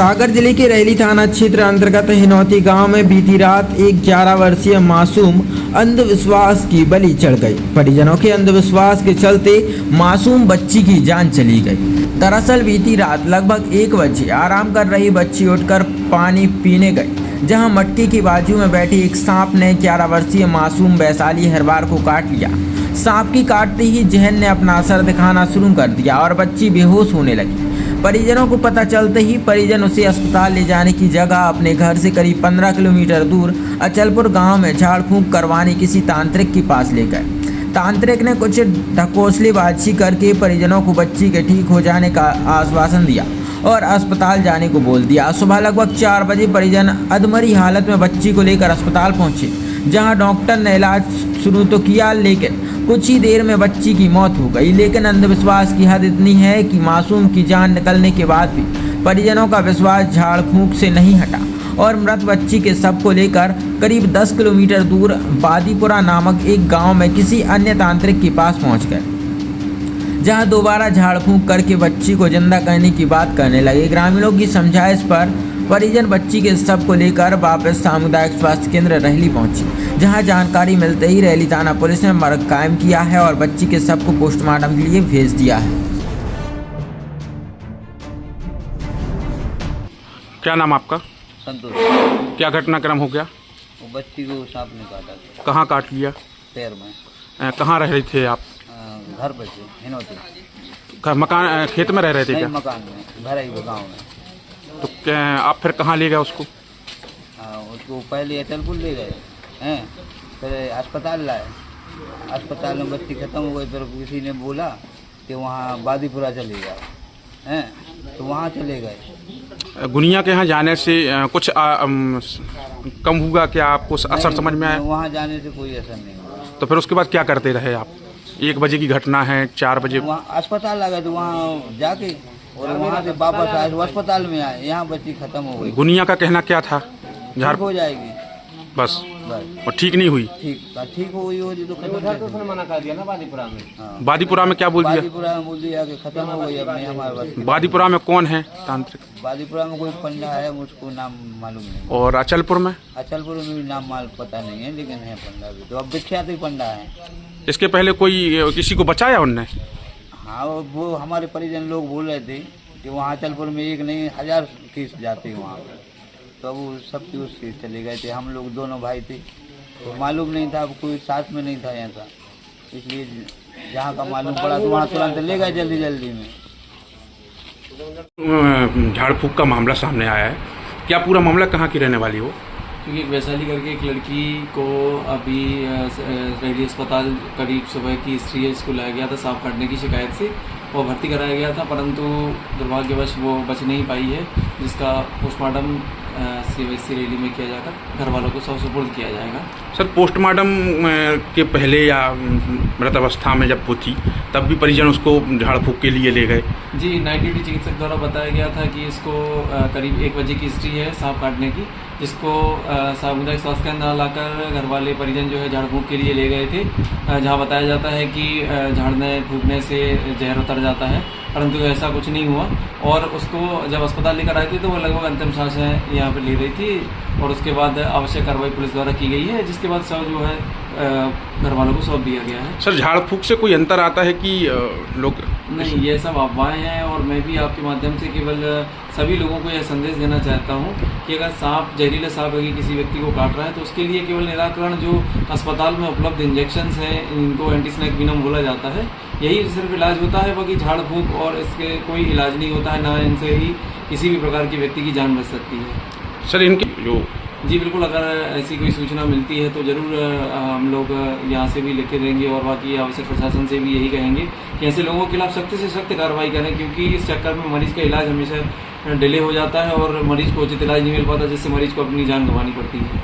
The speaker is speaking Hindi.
सागर जिले के रैली थाना क्षेत्र अंतर्गत हिनौती गांव में बीती रात एक 11 वर्षीय मासूम अंधविश्वास की बलि चढ़ गई। परिजनों के अंधविश्वास के चलते मासूम बच्ची की जान चली गई। दरअसल बीती रात लगभग 1 बजे आराम कर रही बच्ची उठकर पानी पीने गई, जहां मटके की बाजू में बैठी एक सांप ने 11 वर्षीय मासूम वैशाली हरवार को काट लिया। सांप की काटते ही जहर ने अपना असर दिखाना शुरू कर दिया और बच्ची बेहोश होने लगी। परिजनों को पता चलते ही परिजन उसे अस्पताल ले जाने की जगह अपने घर से करीब 15 किलोमीटर दूर अचलपुर गांव में झाड़ फूंक करवाने किसी तांत्रिक के पास ले गए। तांत्रिक ने कुछ ढकोसलेबाजी करके परिजनों को बच्ची के ठीक हो जाने का आश्वासन दिया और अस्पताल जाने को बोल दिया। सुबह लगभग 4 बजे परिजन अधमरी हालत में बच्ची को लेकर अस्पताल पहुंचे, जहां डॉक्टर ने इलाज शुरू तो किया, लेकिन कुछ ही देर में बच्ची की मौत हो गई। लेकिन अंधविश्वास की हद इतनी है कि मासूम की जान निकलने के बाद भी परिजनों का विश्वास झाड़ फूंक से नहीं हटा और मृत बच्ची के शव को लेकर करीब 10 किलोमीटर दूर बादीपुरा नामक एक गांव में किसी अन्य तांत्रिक के पास पहुंच गए, जहां दोबारा झाड़ फूंक करके बच्ची को जिंदा करने की बात करने लगे। ग्रामीणों की समझाइश पर परिजन बच्ची के शव को लेकर वापस सामुदायिक स्वास्थ्य केंद्र रैली पहुंची, जहां जानकारी मिलते ही रैली थाना पुलिस ने मर्ग कायम किया है और बच्ची के शव को पोस्टमार्टम के लिए भेज दिया है। क्या नाम आपका? संतोष। क्या घटनाक्रम हो गया? वो बच्ची को सांप ने काटा था। कहाँ काट लिया? पैर में। कहाँ रह रहे थे आप? घर पर से हिनौती। मकान खेत में रह रहे थे क्या? मकान में, घर ही गाँव में। तो क्या आप फिर कहाँ ले गए उसको? उसको पहले अचलपुर ले गए हैं, फिर अस्पताल लाए। अस्पताल में बच्ची खत्म हो गई, फिर किसी ने बोला कि वहाँ बादीपुरा चले गए हैं, तो वहाँ चले गए। गुनिया के यहाँ जाने से कुछ कम हुआ क्या? आपको असर समझ में आया? वहाँ जाने से कोई असर नहीं हुआ। तो फिर उसके बाद क्या करते रहे आप? 1 बजे की घटना है, 4 बजे वहाँ अस्पताल आ गए, तो वहाँ जाके और वहाँ से वापस आए, अस्पताल में आए, यहाँ बच्ची खत्म हो गई। गुनिया का कहना क्या था? झाड़ हो जाएगी बस, और ठीक नहीं हुई? ठीक हो गई होगी तो मना कर दिया ना बादीपुरा में। हाँ। बादीपुरा में क्या बोल दिया? बादीपुरा में बोल दिया कि खत्म हो गई अपने हमारे बस। बादीपुरा में कौन है तांत्रिक? बादीपुरा में कोई पंडा है, मुझको नाम मालूम नहीं। और अचलपुर में? अचलपुर में भी नाम पता नहीं है, लेकिन है पंडा भी, तो अब विख्यात ही पंडा है। इसके पहले कोई किसी को बचाया उनने? हाँ, वो हमारे परिजन लोग बोल रहे थे कि वहाँ अचलपुर में 1 नहीं 1000 केस जाते हैं वहाँ पर, तो वो सब केस चले गए थे। हम लोग दोनों भाई थे, तो मालूम नहीं था, अब कोई साथ में नहीं था यहाँ का, इसलिए जहाँ का मालूम पड़ा तो वहाँ तुरंत ले गए जल्दी में। झाड़ फूंक का मामला सामने आया है, क्या पूरा मामला कहाँ की रहने वाली हो? क्योंकि एक वैशाली करके एक लड़की को अभी रैली अस्पताल करीब सुबह की स्त्री है, इसको लाया गया था सांप काटने की शिकायत से, वो भर्ती कराया गया था, परंतु दुर्भाग्यवश वो बच नहीं पाई है, जिसका पोस्टमार्टम CBSE रैली में किया जाकर घर वालों को सुपुर्द किया जाएगा। सर, पोस्टमार्टम के पहले या मृत अवस्था में जब वो थी तब भी परिजन उसको झाड़ फूंक के लिए ले गए? जी, नाइट ड्यूटी चिकित्सक द्वारा बताया गया था कि इसको करीब 1 बजे की हिस्ट्री है सांप काटने की, जिसको सामुदायिक स्वास्थ्य केंद्र लाकर घर वाले परिजन जो है झाड़ फूंक के लिए ले गए थे, जहां बताया जाता है कि झाड़ने फूंकने से जहर उतर जाता है, परंतु ऐसा कुछ नहीं हुआ। और उसको जब अस्पताल लेकर आए थे तो वो लगभग अंतिम सांसें यहाँ पर ले रही थी और उसके बाद आवश्यक कार्रवाई पुलिस द्वारा की गई है, जिसके बाद शव जो है घर वालों को सौंप दिया गया है। सर, झाड़ फूंक से कोई अंतर आता है कि लोग? नहीं, ये सब अफवाहें हैं और मैं भी आपके माध्यम से केवल सभी लोगों को यह संदेश देना चाहता हूं कि अगर सांप, जहरीला सांप अगर किसी व्यक्ति को काट रहा है तो उसके लिए केवल निराकरण जो अस्पताल में उपलब्ध इंजेक्शंस हैं, इनको एंटी स्नेक विनम बोला जाता है, यही सिर्फ इलाज होता है, बाकी झाड़ फूंक और इसके कोई इलाज नहीं होता है, ना इनसे ही किसी भी प्रकार की व्यक्ति की जान बच सकती है। सर, इनके जो जी बिल्कुल, अगर ऐसी कोई सूचना मिलती है तो ज़रूर हम लोग यहाँ से भी लिखे देंगे और बाकी आवश्यक प्रशासन से भी यही कहेंगे कि ऐसे लोगों के खिलाफ सख्त से सख्त कार्रवाई करें, क्योंकि इस चक्कर में मरीज़ का इलाज हमेशा डिले हो जाता है और मरीज़ को उचित इलाज नहीं मिल पाता, जिससे मरीज़ को अपनी जान गंवानी पड़ती है।